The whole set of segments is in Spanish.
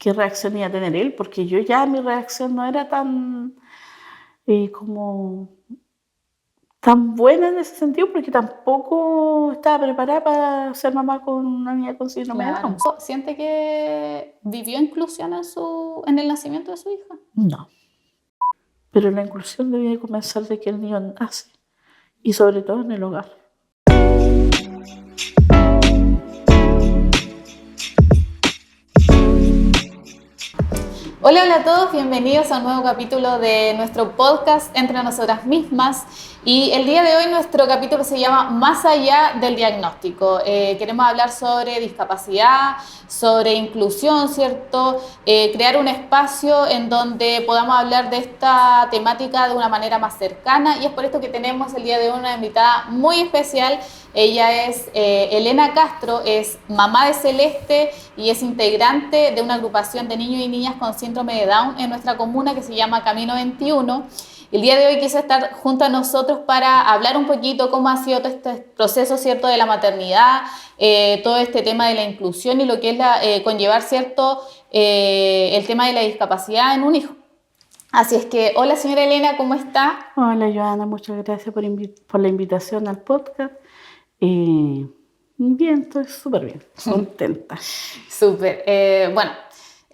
qué reacción iba a tener él, porque yo ya mi reacción no era tan como tan buena en ese sentido, porque tampoco estaba preparada para ser mamá con una niña con síndrome de Claro. Down. ¿Siente que vivió inclusión en el nacimiento de su hija? No, pero la inclusión debe comenzar de que el niño nace y sobre todo en el hogar. Hola, hola a todos, bienvenidos a un nuevo capítulo de nuestro podcast Entre Nosotras Mismas. Y el día de hoy nuestro capítulo se llama Más allá del diagnóstico. Queremos hablar sobre discapacidad, sobre inclusión, ¿cierto? Crear un espacio en donde podamos hablar de esta temática de una manera más cercana, y es por esto que tenemos el día de hoy una invitada muy especial. Ella es Elena Castro, es mamá de Celeste y es integrante de una agrupación de niños y niñas con síndrome de Down en nuestra comuna que se llama Camino 21. El día de hoy quiso estar junto a nosotros para hablar un poquito cómo ha sido todo este proceso, ¿cierto?, de la maternidad, todo este tema de la inclusión y lo que es conllevar, ¿cierto?, el tema de la discapacidad en un hijo. Así es que, hola señora Elena, ¿cómo está? Hola Joana, muchas gracias por la invitación al podcast. Bien, estoy súper bien, contenta. Súper. Bueno,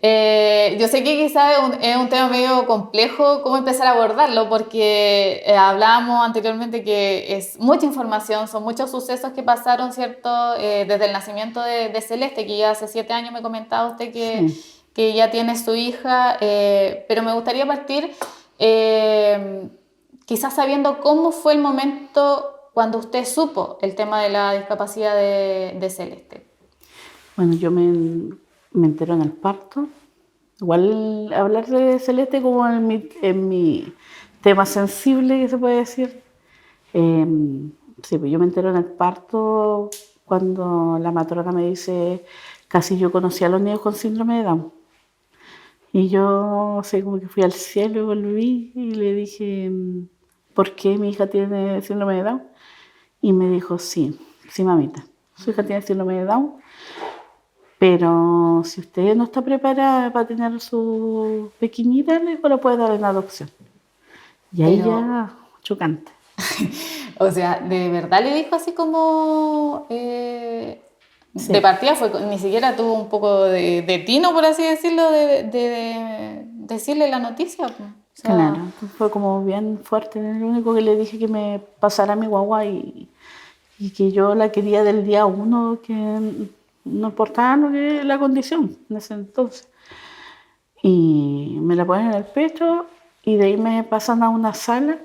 yo sé que quizás es un tema medio complejo cómo empezar a abordarlo, porque hablábamos anteriormente que es mucha información, son muchos sucesos que pasaron, ¿cierto? Desde el nacimiento de Celeste, que ya hace 7 años me comentaba usted Sí. que ya tiene su hija, pero me gustaría partir quizás sabiendo cómo fue el momento cuando usted supo el tema de la discapacidad de Celeste. Bueno, yo me entero en el parto. Igual hablar de Celeste como en mi tema sensible, que se puede decir. Sí, pues yo me entero en el parto cuando la matrona me dice, casi yo conocí a los niños con síndrome de Down. Y yo, así como que fui al cielo y volví y le dije, ¿por qué mi hija tiene síndrome de Down? Y me dijo, sí, sí mamita, su hija tiene síndrome de Down, pero si usted no está preparada para tener su pequeñita, le la puede dar en adopción. Y ahí Pero, ya, chocante. o sea, ¿de verdad le dijo así como de Sí, partida? Ni siquiera tuvo un poco de tino, por así decirlo, de decirle la noticia, po. O claro, sea, entonces fue como bien fuerte. Lo único que le dije que me pasara mi guagua y que yo la quería del día uno, que no importaba lo que la condición en ese entonces. Y me la ponen en el pecho y de ahí me pasan a una sala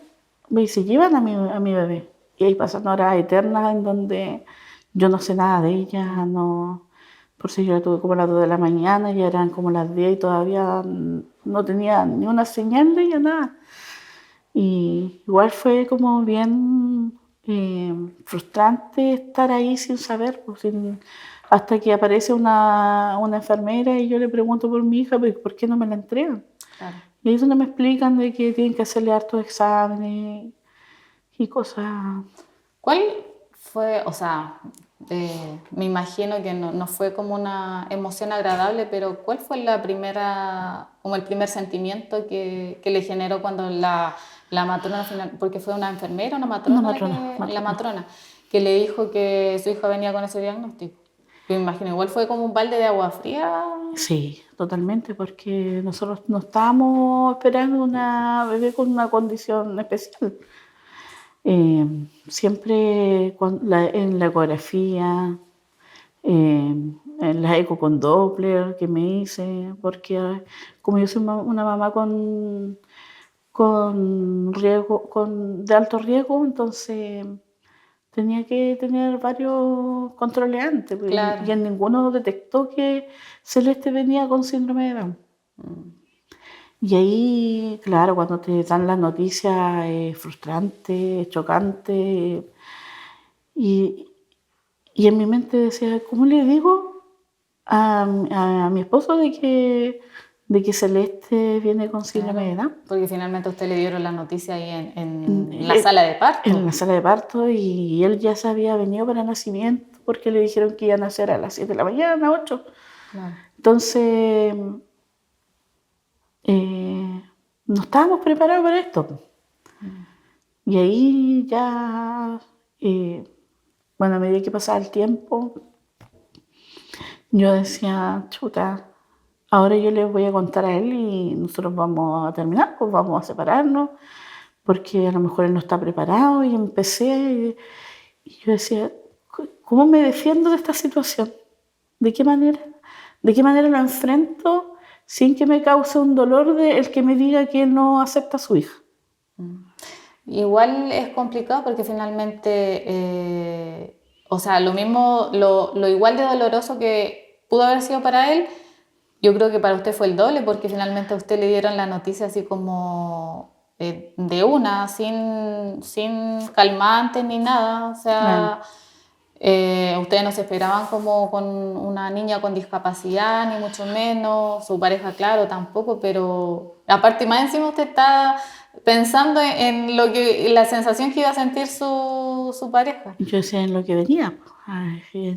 y se llevan a mi bebé. Y ahí pasan horas eternas en donde yo no sé nada de ella, no, por si yo la tuve como a las 2 de la mañana, ya eran como las 10 y todavía no tenía ni una señal de ella, nada. Y igual fue como bien frustrante estar ahí sin saber, pues, hasta que aparece una enfermera y yo le pregunto por mi hija, pues, ¿por qué no me la entregan? claro. Y ahí es donde me explican de que tienen que hacerle hartos exámenes y cosas. ¿Cuál fue, o sea, me imagino que no fue como una emoción agradable, pero ¿cuál fue como el primer sentimiento que le generó cuando la matrona final, porque fue una enfermera, una Una matrona matrona, la matrona. matrona, que le dijo que su hija venía con ese diagnóstico? Me imagino, igual fue como un balde de agua fría. Sí, totalmente, porque nosotros no estábamos esperando una bebé con una condición especial. Siempre en la ecografía, en la eco con Doppler que me hice, porque como yo soy una mamá con riesgo, de alto riesgo, entonces tenía que tener varios controles antes, pues, Claro. y en ninguno detectó que Celeste venía con síndrome de Down. Y ahí, claro, cuando te dan la noticia es frustrante, es chocante, y, y en mi mente decía, ¿cómo le digo a mi esposo de que Celeste viene con síndrome de Claro, Down? porque finalmente a usted le dieron la noticia ahí En, en la sala de en parto. la sala de parto, y él ya se había venido para nacimiento porque le dijeron que iba a nacer a las 7 de la mañana, 8. Claro. Entonces, no estábamos preparados para esto. Y ahí ya, bueno, a medida que pasaba el tiempo, yo decía, chuta, ahora yo le voy a contar a él y nosotros vamos a terminar, pues vamos a separarnos, porque a lo mejor él no está preparado. Y empecé, y yo decía, ¿cómo me defiendo de esta situación? ¿De qué manera? ¿De qué manera lo enfrento sin que me cause un dolor de el que me diga que él no acepta a su hija? Igual es complicado porque finalmente, o sea, lo mismo, lo igual de doloroso que pudo haber sido para él, yo creo que para usted fue el doble, porque finalmente a usted le dieron la noticia así como de una, sin calmantes ni nada. O Claro. sea, ustedes no se esperaban como con una niña con discapacidad, ni mucho menos, su pareja, claro, tampoco, pero aparte más encima usted está pensando en lo que, la sensación que iba a sentir su pareja. Y yo decía en lo que venía, pues, ay,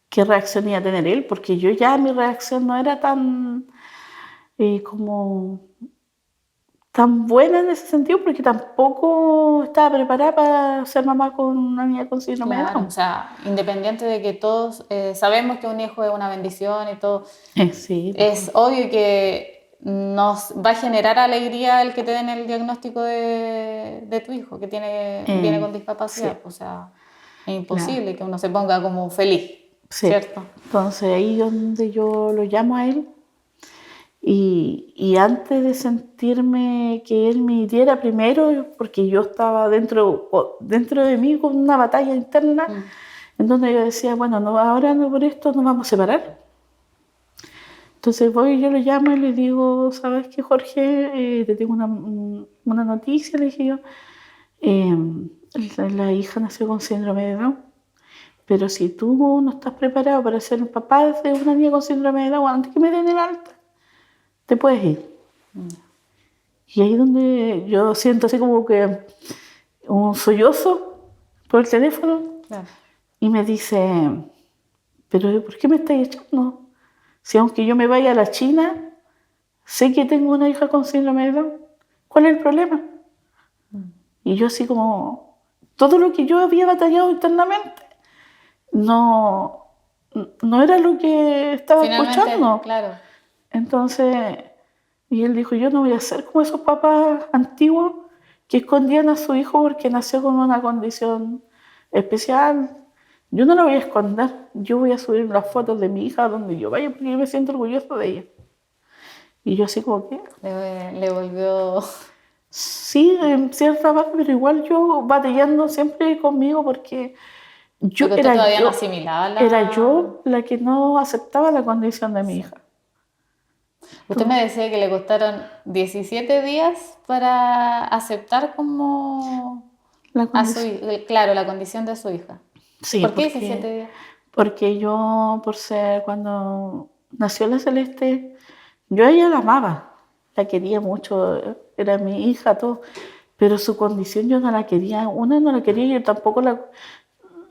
qué reacción iba a tener él, porque yo ya mi reacción no era tan como tan buena en ese sentido, porque tampoco estaba preparada para ser mamá con una niña con síndrome de Claro, o Down. sea, independiente de que todos sabemos que un hijo es una bendición y todo, Sí, es obvio que nos va a generar alegría el que te den el diagnóstico de tu hijo que viene con sí, discapacidad. O sea, es claro. imposible que uno se ponga como feliz, Sí. ¿cierto? Entonces ahí donde yo lo llamo a él y antes de sentirme que él me hiriera primero, porque yo estaba dentro de mí con una batalla interna, en donde yo decía, bueno, no, ahora no, por esto nos vamos a separar. Entonces voy y yo lo llamo y le digo, ¿sabes qué, Jorge? Te tengo una noticia, le dije yo. Eh, la hija nació con síndrome de Down, pero si tú no estás preparado para ser un papá de una niña con síndrome de Down, antes que me den el alta, te puedes ir. Y ahí es donde yo siento así como que un sollozo por el teléfono Claro. y me dice, pero ¿por qué me estás echando? Si aunque yo me vaya a la China, sé que tengo una hija con síndrome de Down, ¿cuál es el problema? Y yo así como, todo lo que yo había batallado internamente, no, no era lo que estaba Finalmente, escuchando. claro. Entonces, y él dijo, yo no voy a ser como esos papás antiguos que escondían a su hijo porque nació con una condición especial. Yo no la voy a esconder, yo voy a subir las fotos de mi hija donde yo vaya porque yo me siento orgulloso de ella. Y yo así como que, Le volvió. sí, en cierta parte, pero igual yo batallando siempre conmigo porque Porque usted todavía no asimilaba era la. yo la que no aceptaba la condición de mi Sí. hija. Usted me Entonces, decía que le costaron 17 días para aceptar como la a su condición. claro, la condición de su hija. Sí, ¿Por qué 17 días? porque yo, por ser, cuando nació la Celeste, yo a ella la amaba, la quería mucho, era mi hija, todo, pero su condición yo no la quería, una no la quería y yo tampoco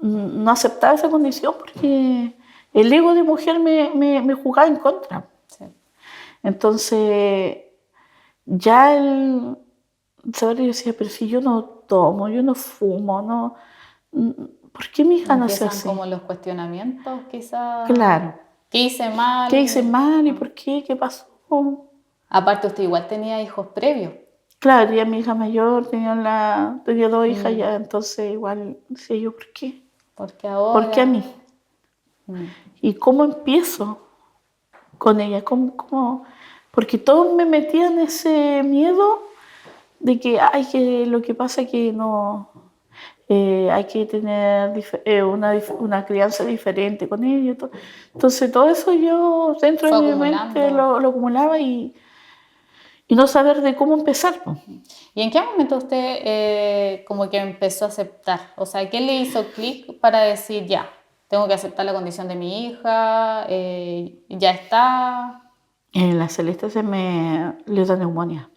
no aceptaba esa condición porque el ego de mujer me jugaba en contra. Sí. Entonces, ya el saber, yo decía, pero si yo no tomo, yo no fumo, no, ¿por qué mi hija nació Empiezan así? como los cuestionamientos, quizás. Claro. ¿Qué hice ¿Qué hice mal? mal y por qué? ¿Qué pasó? Aparte, usted igual tenía hijos previos. Claro, tenía mi hija mayor, tenía dos hijas Mm, ya, entonces igual decía yo, ¿por qué? Porque ¿Por qué a mí? ahora. Mm, ¿Y cómo empiezo con ella? Porque todos me metían ese miedo de que, ay, que lo que pasa es que no, hay que tener una crianza diferente con ella. Entonces todo eso yo dentro de Fue mi mente acumulando. lo acumulaba y no saber de cómo empezar, pues. ¿Y en qué momento usted como que empezó a aceptar? O sea, ¿qué le hizo clic para decir ya, tengo que aceptar la condición de mi hija, ya está? La Celeste le da neumonía,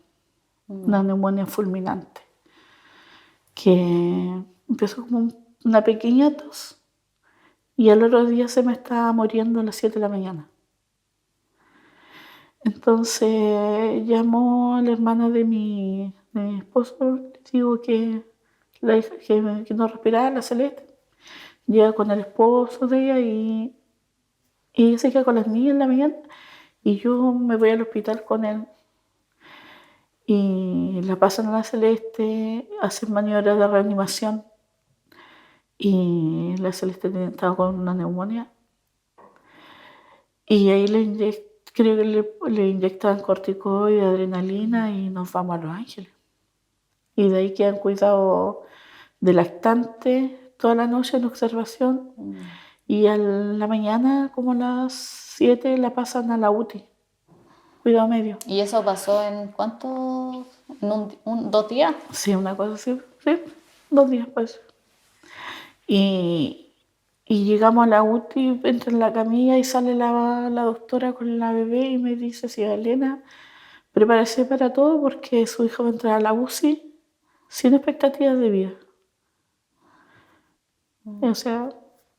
una neumonía fulminante, que empezó como una pequeña tos y al otro día se me estaba muriendo a las 7 de la mañana. Entonces llamo a la hermana de mi esposo, le digo que la hija que no respiraba, la Celeste, llega con el esposo de ella y ella se queda con las niñas en la mañana y yo me voy al hospital con él. Y la pasan a la Celeste, hacen maniobras de reanimación y la Celeste estaba con una neumonía. Y ahí creo que le inyectaban corticoides, adrenalina y nos vamos a Los Ángeles. Y de ahí quedan cuidados de lactante toda la noche en observación. Y a la mañana, como a las 7, la pasan a la UTI, cuidado medio. ¿Y eso pasó en cuánto? ¿En 2 días? Sí, una cosa así, sí, 2 días pues. Y llegamos a la UTI, entra en la camilla y sale la doctora con la bebé y me dice, sí, Elena, prepárese para todo porque su hijo va a entrar a la UCI sin expectativas de vida. O sea,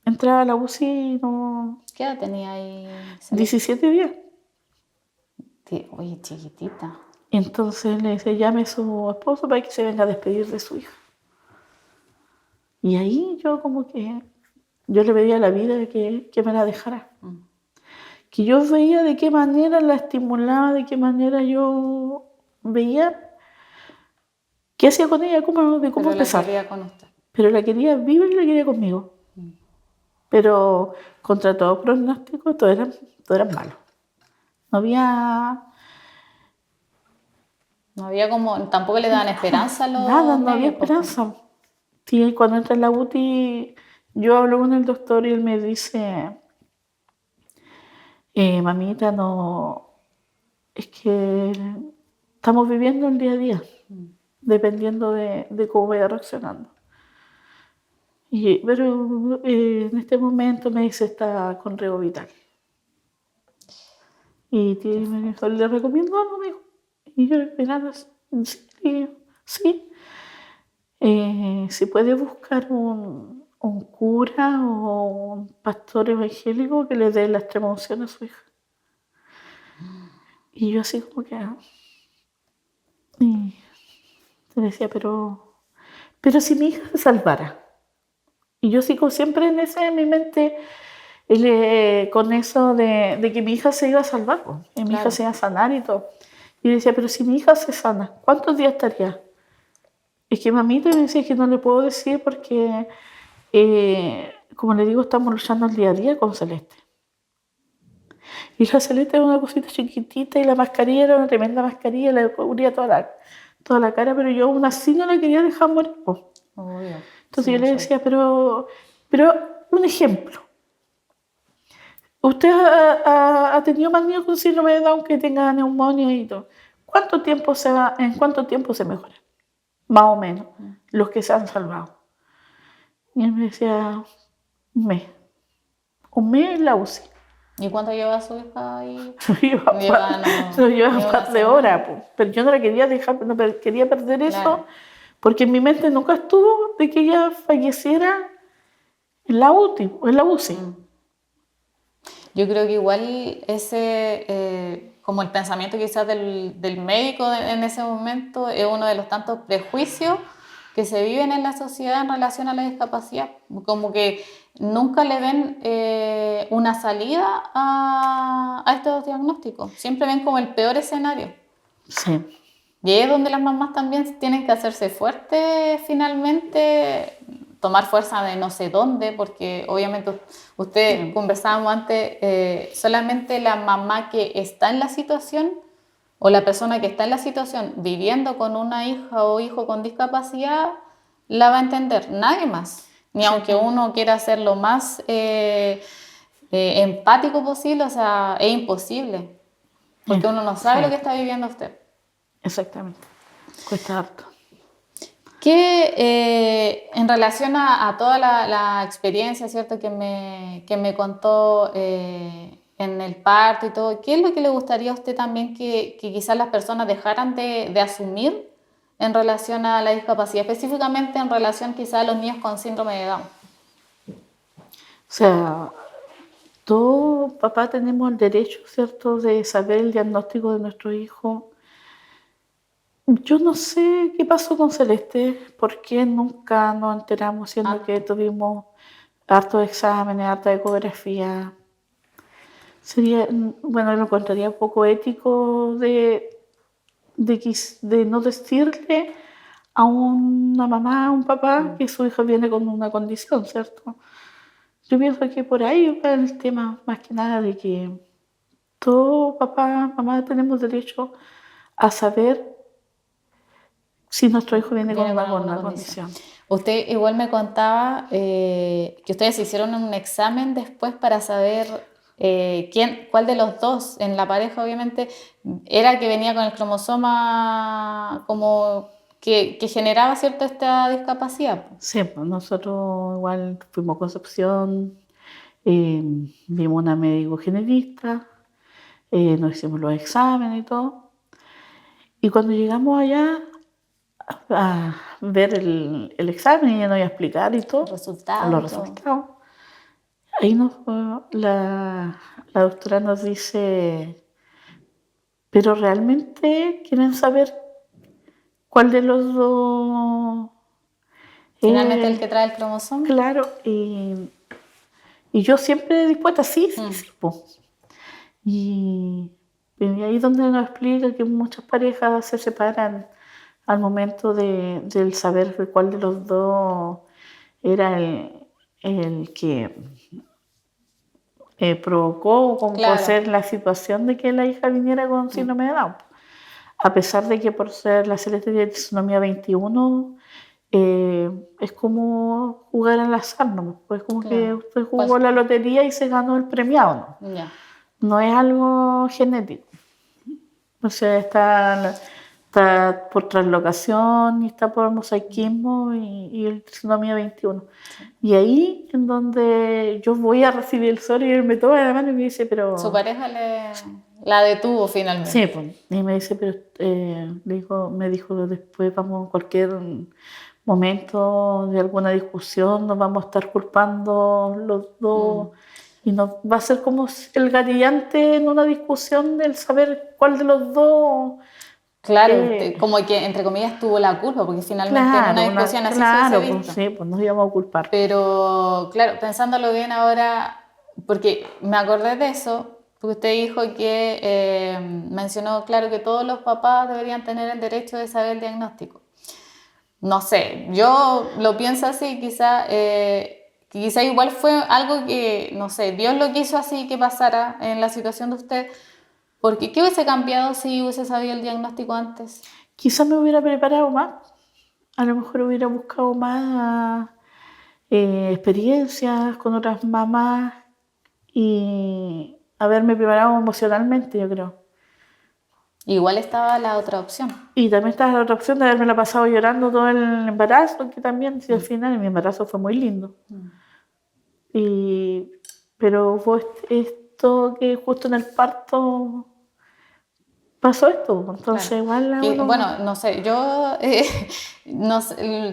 entraba a la UCI y no... ¿Qué edad tenía ahí? 17 días. Oye, chiquitita. Entonces le dice, llame a su esposo para que se venga a despedir de su hija. Y ahí yo como que, yo le pedía a la vida que me la dejara. Que yo veía de qué manera la estimulaba, de qué manera yo veía qué hacía con ella, de cómo empezar. La quería con usted. Pero la quería viva y la quería conmigo. Pero contra todo pronóstico, todo era malo. No había... No había como, tampoco le daban esperanza a los Nada, no había médicos, esperanza. Sí, cuando entra en la UTI, yo hablo con el doctor y él me dice, mamita, no, es que estamos viviendo el día a día, dependiendo de cómo vaya reaccionando. Pero en este momento me dice, está con riego vital. Y me dijo, ¿le recomiendo algo? Me dijo. Y yo, nada, sí. Si puede buscar un cura o un pastor evangélico que le dé la extrema unción a su hija. Y yo así como que... Y le decía, pero si mi hija se salvara. Y yo sigo siempre en mi mente con eso de que mi hija se iba a salvar, y mi hija se iba a sanar y todo. Y decía, pero si mi hija se sana, ¿cuántos días estaría? Es que mamita me decía que no le puedo decir porque, como le digo, estamos luchando el día a día con Celeste. Y la Celeste era una cosita chiquitita y la mascarilla era una tremenda mascarilla, le cubría toda la cara, pero yo aún así no la quería dejar morir. Entonces sí, yo le decía, pero un ejemplo. Usted ha tenido más niños con síndrome de Down que tenga neumonía y todo. ¿En cuánto tiempo se mejora? Más o menos, los que se han salvado. Y él me decía, un mes. Un mes en la UCI. ¿Y cuánto lleva su hija ahí? Lleva un par de horas, pero yo no la quería dejar, no quería perder eso, porque en mi mente nunca estuvo de que ella falleciera en la UCI. Yo creo que igual ese, como el pensamiento quizás del médico en ese momento es uno de los tantos prejuicios que se viven en la sociedad en relación a la discapacidad, como que nunca le ven una salida a estos diagnósticos, siempre ven como el peor escenario. Sí. Y ahí es donde las mamás también tienen que hacerse fuertes finalmente, tomar fuerza de no sé dónde, porque obviamente usted conversábamos antes, solamente la mamá que está en la situación o la persona que está en la situación viviendo con una hija o hijo con discapacidad la va a entender, nadie más. Ni aunque uno quiera ser lo más empático posible, o sea, es imposible, porque uno no sabe lo que está viviendo usted. Exactamente, cuesta harto. Que en relación a toda la experiencia, ¿cierto? que me contó en el parto y todo, ¿qué es lo que le gustaría a usted también que quizás las personas dejaran de asumir en relación a la discapacidad, específicamente en relación quizás a los niños con síndrome de Down? O sea, Todos, papá, tenemos el derecho, ¿cierto?, de saber el diagnóstico de nuestro hijo. Yo no sé qué pasó con Celeste, por qué nunca nos enteramos, siendo que tuvimos hartos exámenes, harta ecografía. Sería, bueno, lo encontraría poco ético de no decirle a una mamá, a un papá, que su hijo viene con una condición, ¿cierto? Yo pienso que por ahí va el tema, más que nada, de que todo papá, mamá tenemos derecho a saber si nuestro hijo viene Viene con con alguna una condición. condición. Usted igual me contaba que ustedes hicieron un examen después para saber cuál de los dos en la pareja, obviamente, era que venía con el cromosoma como que generaba, ¿cierto?, esta discapacidad. Sí, pues nosotros igual fuimos a Concepción, vimos una médico generista, nos hicimos los exámenes y todo. Y cuando llegamos allá a ver el examen, ella nos iba a explicar y todo, Resultados los y todo. resultados. Ahí la doctora nos dice, pero realmente quieren saber cuál de los dos Finalmente el es que trae el cromosoma. claro. Y yo siempre dispuesta, sí, sí, sí, po. Y ahí es donde nos explica que muchas parejas se separan al momento del saber cuál de los dos era el que provocó como por Claro. ser la situación de que la hija viniera con síndrome de Down. A pesar de que por ser la Celeste de trisomía 21, es como jugar al azar, ¿no? Pues como que Claro. usted jugó la lotería y se ganó el premiado, ¿no? Ya. No es algo genético. O sea, está por translocación y está por mosaicismo y el trisomía 21. Y ahí en donde yo voy a recibir el sol y él me toma la mano y me dice, pero... Su pareja la detuvo finalmente. Sí, pues, y me dice, pero me dijo, después vamos, cualquier momento de alguna discusión, nos vamos a estar culpando los dos y nos va a ser como el gatillante en una discusión del saber cuál de los dos. Claro, como que entre comillas tuvo la culpa, porque finalmente en una discusión así se hubiese pues visto. sí, pues nos íbamos a culpar. Pero claro, pensándolo bien ahora, porque me acordé de eso, porque usted dijo que mencionó, claro, que todos los papás deberían tener el derecho de saber el diagnóstico. No sé, yo lo pienso así, quizá igual fue algo que, no sé, Dios lo quiso así que pasara en la situación de usted, porque ¿qué hubiese cambiado si hubiese sabido el diagnóstico antes? Quizás me hubiera preparado más, a lo mejor hubiera buscado más experiencias con otras mamás y haberme preparado emocionalmente, yo creo. Igual estaba la otra opción. Y también está la otra opción de haberme pasado llorando todo el embarazo, que también, si al final mi embarazo fue muy lindo. Pero fue esto que justo en el parto pasó esto, entonces Claro. igual a uno... Bueno, no sé, yo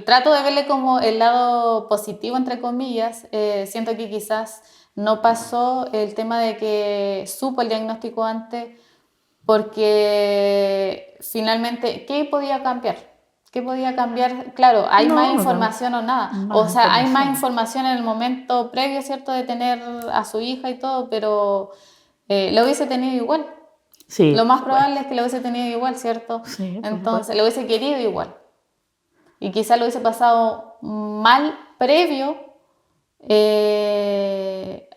trato de verle como el lado positivo, entre comillas. Siento que quizás no pasó el tema de que supo el diagnóstico antes, porque finalmente, ¿qué podía cambiar? ¿Qué podía cambiar? Claro, hay No, más no, información o nada. más O sea, hay más información. información en el momento previo, ¿cierto?, de tener a su hija y todo, pero lo hubiese tenido igual. Sí, Lo por más probable supuesto. es que lo hubiese tenido igual, ¿cierto? Sí, por Entonces, supuesto. lo hubiese querido igual. Y quizá lo hubiese pasado mal previo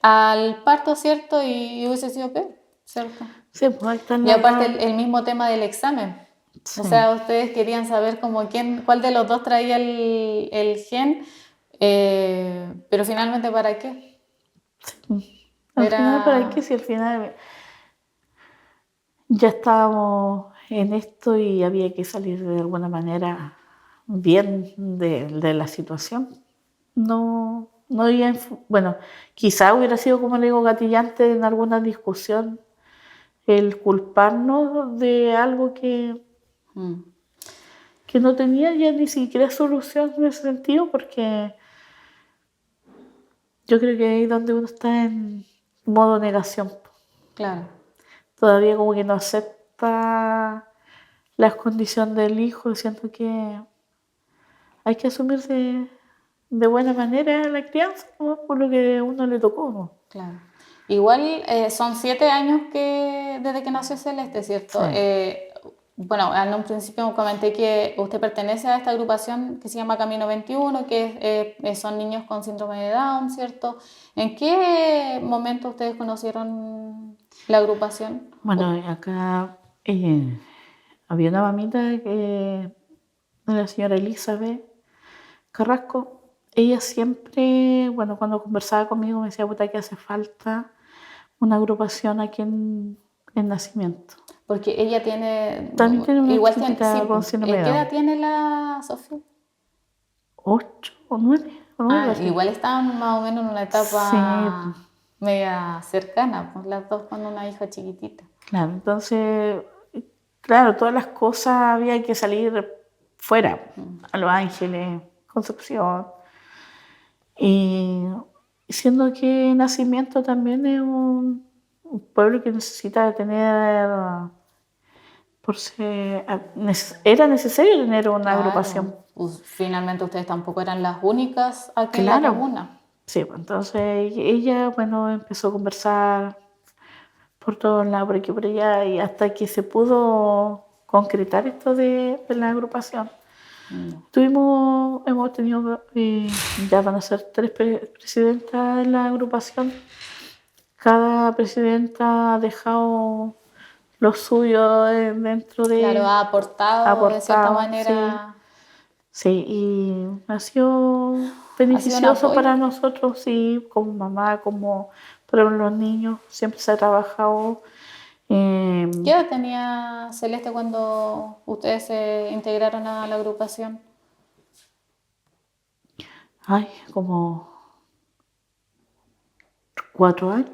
al parto, ¿cierto? Y hubiese sido peor, ¿cierto? Sí, pues ahí está Y aparte la... el mismo tema del examen. O Sí. sea, ustedes querían saber como cuál de los dos traía el gen, pero finalmente ¿para qué? Al final, ¿para qué? Era... Si al final ya estábamos en esto y había que salir de alguna manera bien de la situación. No, no había, bueno, quizá hubiera sido, como le digo, gatillante en alguna discusión el culparnos de algo que no tenía ya ni siquiera solución en ese sentido, porque yo creo que ahí donde uno está modo negación. Claro. Todavía como que no acepta las condiciones del hijo. Siento que hay que asumir de buena manera la crianza, ¿no? Por lo que a uno le tocó, ¿no? Claro. Igual son 7 años desde que nació Celeste, ¿cierto? Sí. Bueno, en un principio comenté que usted pertenece a esta agrupación que se llama Camino 21, que son niños con síndrome de Down, ¿cierto? ¿En qué momento ustedes conocieron la agrupación? Bueno, acá había una mamita que la señora Elizabeth Carrasco. Ella siempre, bueno, cuando conversaba conmigo me decía, puta, que hace falta una agrupación aquí en Nacimiento. Porque ella tiene, También tiene una igual tiene, chiquitita sí, con síndrome de ¿qué edad Down. tiene la Sofía? 8 o 9, o 9 Ah, parece. igual están más o menos en una Sí, etapa media cercana, pues las dos con una hija chiquitita. claro. Entonces, claro, todas las cosas había que salir fuera, a Los Ángeles, Concepción. Y siendo que Nacimiento también es un pueblo que necesita tener, era necesario tener una agrupación. Claro, pues, finalmente ustedes tampoco eran las únicas aquí en la Claro, comuna. sí, pues entonces ella, bueno, empezó a conversar por todos lados, por aquí, por allá, y hasta que se pudo concretar esto de la agrupación. Hemos tenido, ya van a ser 3 presidentas de la agrupación. Cada presidenta ha dejado lo suyo dentro Claro, de... ha aportado de cierta aportado, sí. manera, Sí, y ha sido ha sido un beneficioso apoyo. para nosotros, sí, como mamá, como para los niños. Siempre se ha trabajado. ¿Qué edad tenía Celeste cuando ustedes se integraron a la agrupación? Como 4 años,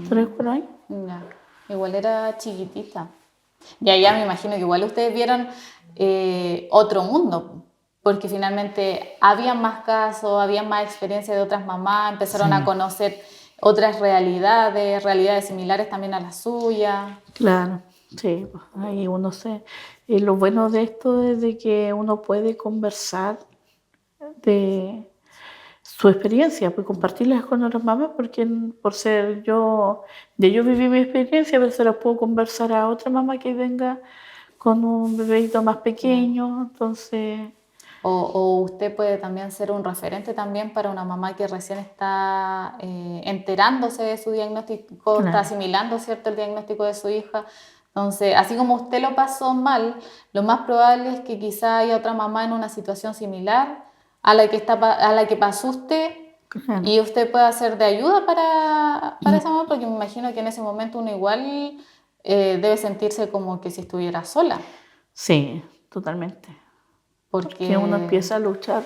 3, 4 años. Ya, igual era chiquitita. Y allá me imagino que igual ustedes vieron otro mundo, porque finalmente había más casos, había más experiencia de otras mamás, empezaron a Sí. conocer otras realidades similares también a la suya. Claro, sí, pues, ahí uno se... Y lo bueno de esto es de que uno puede conversar de su experiencia, pues compartirlas con otras mamás, porque por ser yo viví mi experiencia, pero se la puedo conversar a otra mamá que venga con un bebito más pequeño, entonces... O usted puede también ser un referente también para una mamá que recién está enterándose de su diagnóstico, está Claro, asimilando, ¿cierto?, el diagnóstico de su hija. Entonces, así como usted lo pasó mal, lo más probable es que quizá haya otra mamá en una situación similar a la a la que pasó usted claro. y usted pueda ser de ayuda para esa mamá, porque me imagino que en ese momento uno igual debe sentirse como que si estuviera sola, Sí, totalmente. Porque uno porque... empieza a luchar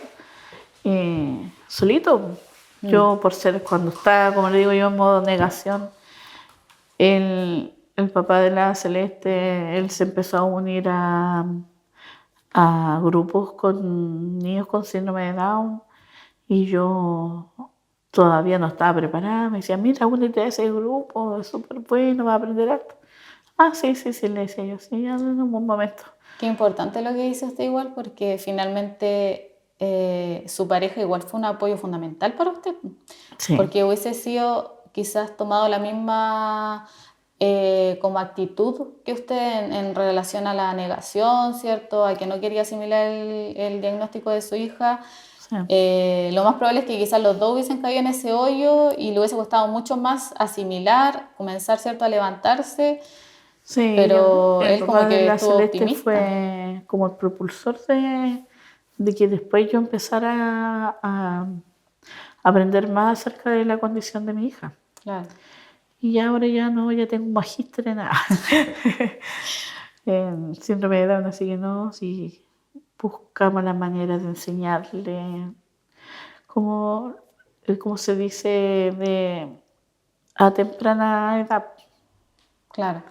solito. Yo, por ser, cuando estaba, como le digo yo, en modo negación, el papá de la Celeste, él se empezó a unir a grupos con niños con síndrome de Down y yo todavía no estaba preparada. Me decía, mira, únete a ese grupo, es súper bueno, vas a aprender harto. Ah, sí, sí, sí, le decía yo, sí, ya en un buen momento. Qué importante lo que dice usted igual, porque finalmente su pareja igual fue un apoyo fundamental para usted, Sí, porque hubiese sido quizás tomado la misma como actitud que usted en relación a la negación, ¿cierto? A que no quería asimilar el diagnóstico de su hija. sí. Lo más probable es que quizás los dos hubiesen caído en ese hoyo y le hubiese costado mucho más asimilar, comenzar, ¿cierto?, a levantarse. Sí, Pero el él como papá de que la estuvo Celeste optimista. fue como el propulsor de que después yo empezara a aprender más acerca de la condición de mi hija. Claro. Y ahora ya no, ya tengo un magíster en, en síndrome de Down, así que no, sí buscamos la manera de enseñarle, como, como se dice, a temprana edad. Claro,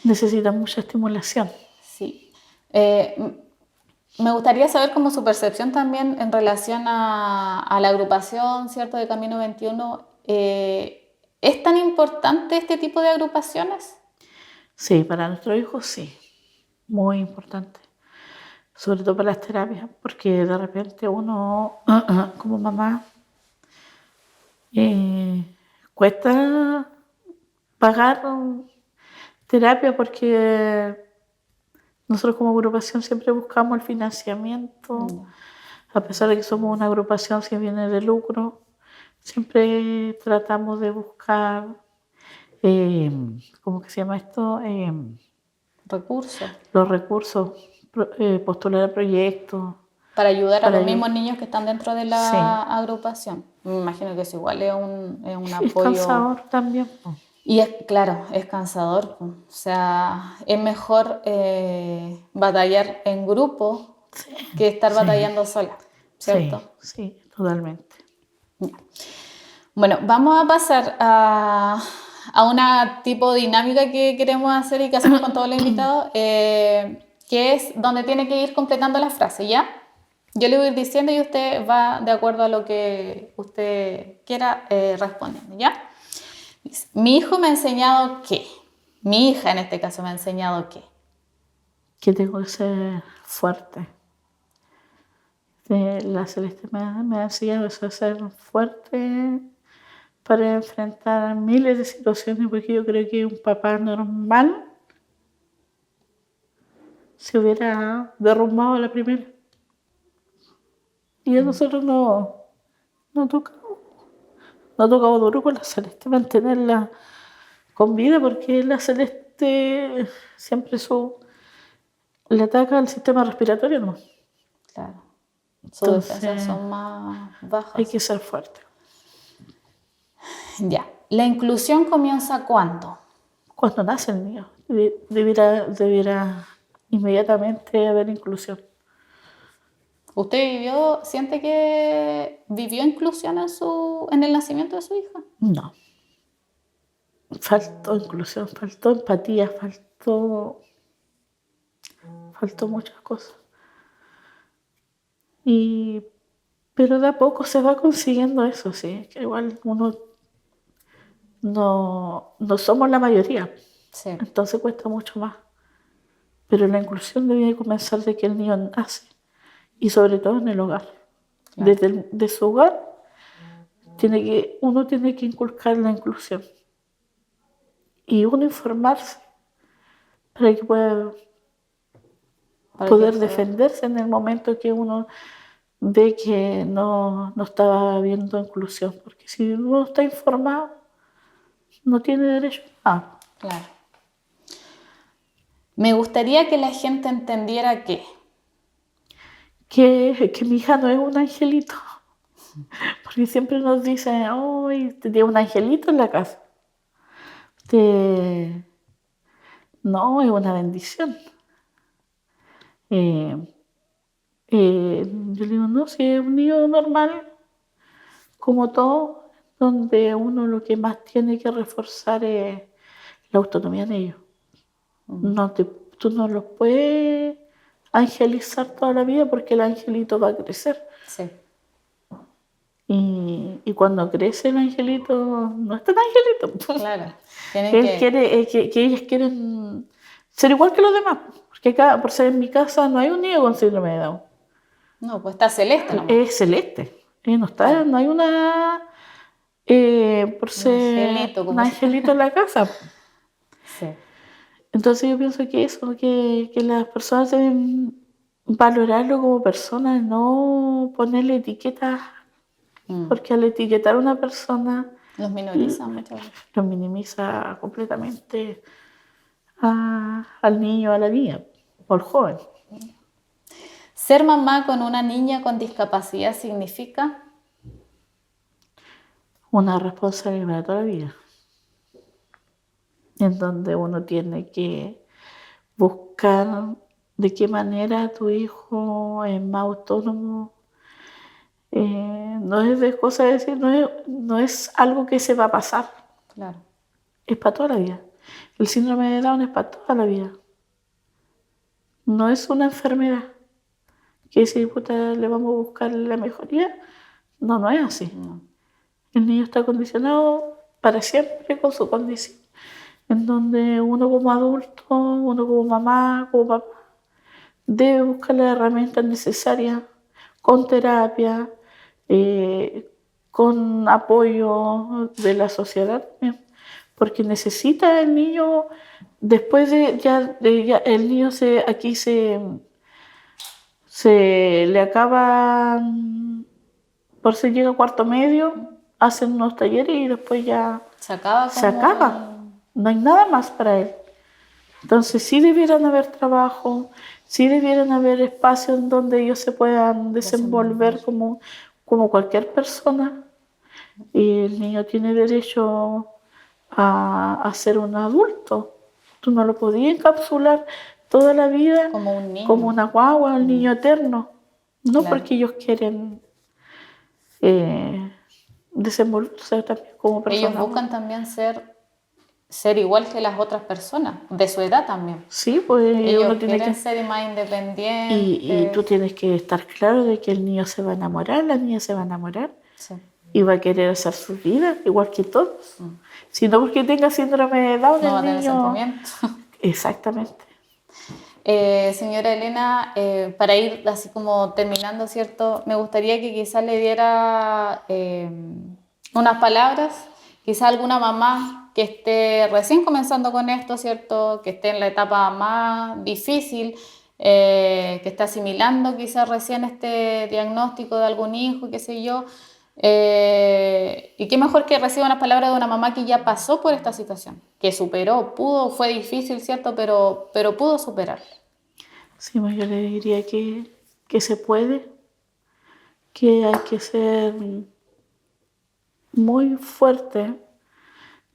Necesita mucha estimulación. sí. Me gustaría saber cómo su percepción también en relación a la agrupación, ¿cierto?, de Camino 21. ¿Es tan importante este tipo de agrupaciones? Sí, para nuestros hijos sí, muy importante. Sobre todo para las terapias, porque de repente uno, como mamá, eh, cuesta pagar terapia porque nosotros como agrupación siempre buscamos el financiamiento, a pesar de que somos una agrupación sin fines de lucro, siempre tratamos de buscar, ¿cómo que se llama esto? Recursos Los recursos, postular a proyectos, para ayudar a para los ayudar. mismos niños que están dentro de Sí, la agrupación. Me imagino que eso igual es un es apoyo. cansador también, po. Y es, claro, es cansador, po. O sea, es mejor batallar en grupo que estar Sí, batallando sola, sí, ¿cierto? sí, totalmente. Ya. Bueno, vamos a pasar a una tipo de dinámica que queremos hacer y que hacemos con todos los invitados, que es donde tiene que ir completando la frase, ¿ya? Yo le voy a ir diciendo y usted va de acuerdo a lo que usted quiera respondiendo, ¿ya? Dice, mi hijo me ha enseñado que, mi hija en este caso me ha enseñado que. Que tengo que ser fuerte. La Celeste me ha enseñado eso, a ser fuerte para enfrentar miles de situaciones, porque yo creo que un papá normal se hubiera derrumbado a la primera. Y a nosotros no tocamos, no tocamos duro con la Celeste, mantenerla con vida, porque la Celeste siempre le ataca al sistema respiratorio, ¿no? Claro, sus defensas Entonces son más hay bajas. que ser fuerte. Ya, ¿la inclusión comienza cuándo? Cuando nace el niño, debiera inmediatamente haber inclusión. ¿Usted siente que vivió inclusión en el nacimiento de su hija? No, faltó inclusión, faltó empatía, faltó muchas cosas. Pero de a poco se va consiguiendo eso, sí, que igual uno no somos la mayoría, Sí, entonces cuesta mucho más. Pero la inclusión debe comenzar de que el niño nace y sobre todo en el hogar. claro. De su hogar uno tiene que inculcar la inclusión y uno informarse para que pueda Para que poder pueda. defenderse en el momento que uno ve que no estaba habiendo inclusión, porque si uno está informado, no tiene derecho a nada. Claro. Me gustaría que la gente entendiera Que mi hija no es un angelito, porque siempre nos dicen, hoy te tiene un angelito en la casa. No, es una bendición. Eh, yo le digo, no, si es un niño normal, como todo, donde uno lo que más tiene que reforzar es la autonomía de ellos. Tú no los puedes angelizar toda la vida porque el angelito va a crecer. sí, Y cuando crece el angelito, no es tan angelito. claro. Tienen que. Que ellas quieren ser igual que los demás. Porque acá, por ser en mi casa, no hay un niño con síndrome de Down. No, pues está celeste nomás. Es celeste. Claro. No hay por Un ser angelito, un como. angelito en la casa. Sí, Entonces yo pienso que eso, que las personas deben valorarlo como personas, no ponerle etiquetas, porque al etiquetar a una persona los minorizan muchas veces. lo minimiza completamente al niño, a la niña o al joven. Ser mamá con una niña con discapacidad significa. Una responsabilidad para toda la vida, en donde uno tiene que buscar de qué manera tu hijo es más autónomo. No es de cosa de decir, no es algo que se va a pasar, Claro. es para toda la vida. El síndrome de Down es para toda la vida. No es una enfermedad que si puta, le vamos a buscar la mejoría. No es así. No. El niño está condicionado para siempre con su condición, en donde uno como adulto, uno como mamá, como papá, debe buscar las herramientas necesarias con terapia, eh, con apoyo de la sociedad también, porque necesita el niño, después el niño se le acaba, por si llega a cuarto medio, hacen unos talleres y después ya se acaba. No hay nada más para él. Entonces sí debieran haber trabajo, sí debieran haber espacios en donde ellos se puedan desenvolver como cualquier persona. Y el niño tiene derecho a ser un adulto. Tú no lo podías encapsular toda la vida como un niño, como una guagua, un niño eterno. No, claro. porque ellos quieren desenvolverse también como personas. Ellos buscan también ser igual que las otras personas, de su edad también. Sí, pues Ellos uno tiene quieren que... ser más independientes. Y tú tienes que estar claro de que el niño se va a enamorar, la niña se va a enamorar Sí. y va a querer hacer su vida igual que todos. Si no porque tenga síndrome de Down, No va a el tener niño... sentimientos. Exactamente. Señora Elena, para ir así como terminando, ¿cierto? Me gustaría que quizás le diera unas palabras, quizás alguna mamá que esté recién comenzando con esto, ¿cierto? Que esté en la etapa más difícil, que está asimilando quizás recién este diagnóstico de algún hijo, qué sé yo. Y qué mejor que reciba unas palabras de una mamá que ya pasó por esta situación, que superó, fue difícil, ¿cierto? Pero pudo superar. Sí, pues yo le diría que se puede, que hay que ser muy fuerte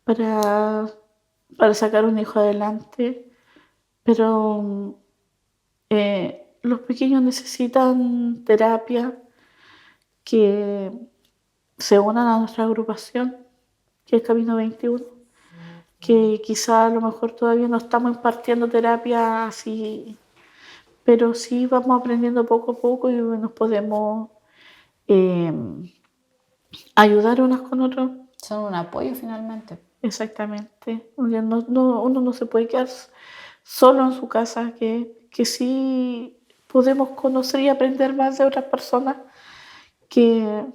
para, para sacar un hijo adelante, pero los pequeños necesitan terapia, que se unan a nuestra agrupación, que es Camino 21, que quizá a lo mejor todavía no estamos impartiendo terapia así, pero sí vamos aprendiendo poco a poco y nos podemos eh, ayudar unos con otros. Son un apoyo finalmente. Exactamente. Uno no se puede quedar solo en su casa, que sí podemos conocer y aprender más de otras personas, que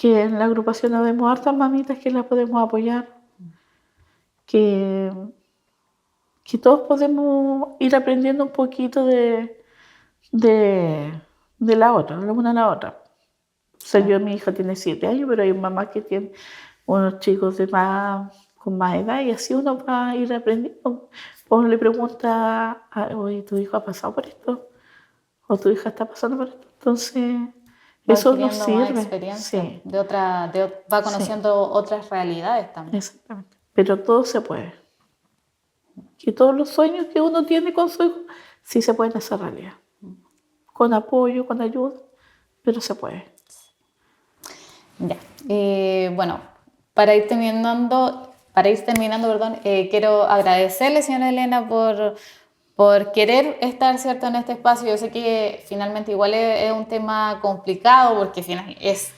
en la agrupación habemos hartas mamitas que las podemos apoyar, que todos podemos ir aprendiendo un poquito de la otra, la una a la otra. O sea, mi hija tiene 7 años, pero hay mamás que tienen unos chicos con más edad y así uno va a ir aprendiendo. Uno le pregunta, oye, ¿tu hijo ha pasado por esto? ¿O tu hija está pasando por esto? Entonces, Va eso nos adquiriendo más sirve. experiencia, Sí, va conociendo otras realidades también. exactamente. Pero todo se puede. Que todos los sueños que uno tiene con su hijo, sí se pueden hacer realidad. Con apoyo, con ayuda, pero se puede. Ya. Bueno, para ir terminando, perdón, quiero agradecerle, señora Elena, por querer estar, ¿cierto?, en este espacio. Yo sé que finalmente igual es un tema complicado porque es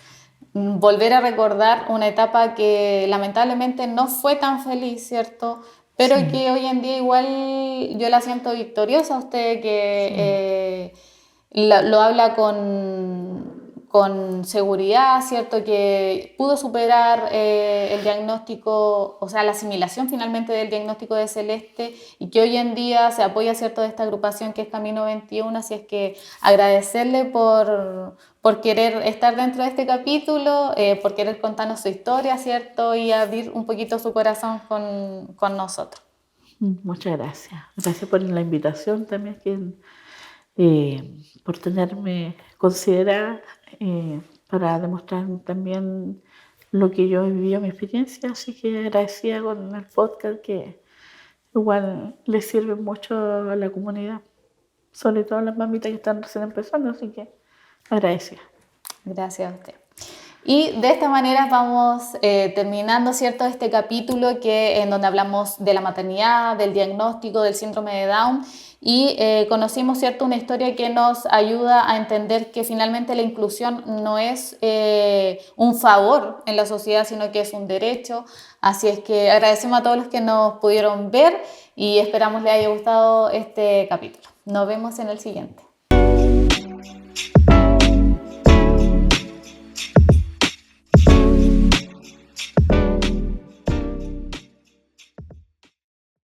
volver a recordar una etapa que lamentablemente no fue tan feliz, ¿cierto? Pero Sí. que hoy en día igual yo la siento victoriosa a usted, que lo habla con seguridad, ¿cierto? Que pudo superar el diagnóstico, o sea, la asimilación finalmente del diagnóstico de Celeste, y que hoy en día se apoya, ¿cierto?, de esta agrupación que es Camino 21. Así es que agradecerle por querer estar dentro de este capítulo, por querer contarnos su historia, ¿cierto?, y abrir un poquito su corazón con nosotros. Muchas gracias. Gracias por la invitación también, por tenerme considerada para demostrar también lo que yo he vivido, mi experiencia. Así que agradecida con el podcast, que igual le sirve mucho a la comunidad, sobre todo a las mamitas que están recién empezando, así que agradecida. Gracias a usted. Y de esta manera vamos terminando, ¿cierto?, este capítulo en donde hablamos de la maternidad, del diagnóstico del síndrome de Down y conocimos, ¿cierto?, una historia que nos ayuda a entender que finalmente la inclusión no es un favor en la sociedad, sino que es un derecho. Así es que agradecemos a todos los que nos pudieron ver y esperamos les haya gustado este capítulo. Nos vemos en el siguiente.